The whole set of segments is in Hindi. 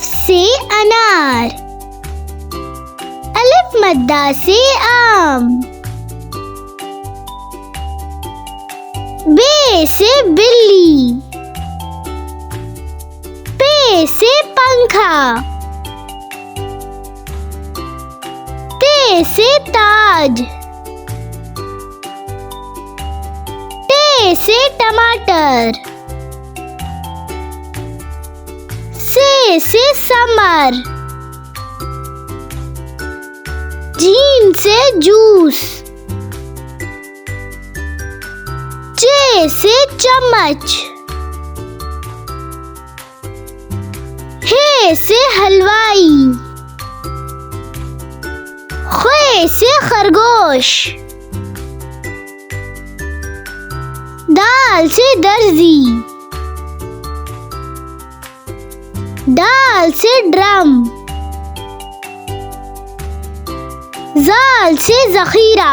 से अनार, अलिफ मद्दा से आम, बे से बिल्ली, पे से पंखा, ते से ताज, टे से टमाटर, से समर, जीन से जूस, चे से चम्मच, हे से हलवाई, खे से खरगोश, दाल से दर्जी, दाल से ड्रम, जाल से जखीरा,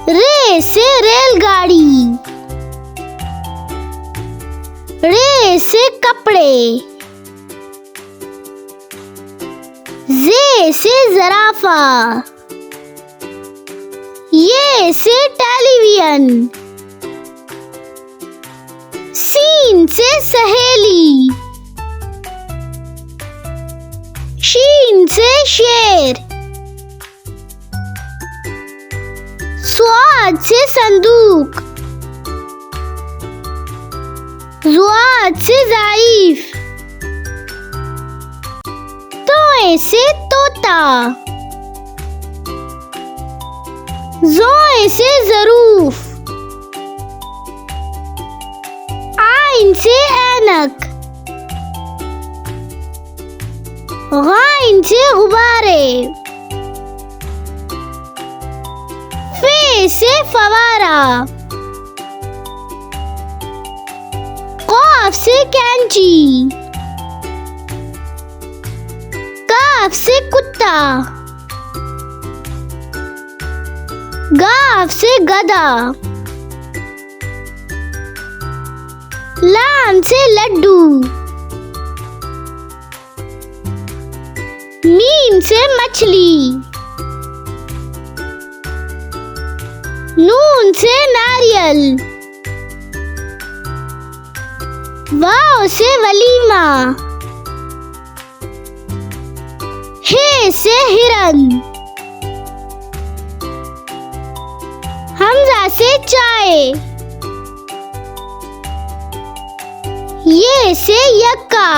रे से रेलगाड़ी, रे से कपड़े, जे से जराफा, ये से टेलीविजन, सीन से सहेली, शीन से शेर, स्वाद से संदूक, जुआद से ज़ाइफ, तोए से तोता, जोए से ज़रूफ, आइन से ऐनक, गाइन से गुब्बारे, फे से फवारा, कॉफ से कैंची, काफ से कुत्ता, गाफ से गधा, लाम से लड्डू, मीम से मछली, नून से नारियल, वाव से वलीमा, हे से हिरन, हमजा से चाय, ये से यक्का,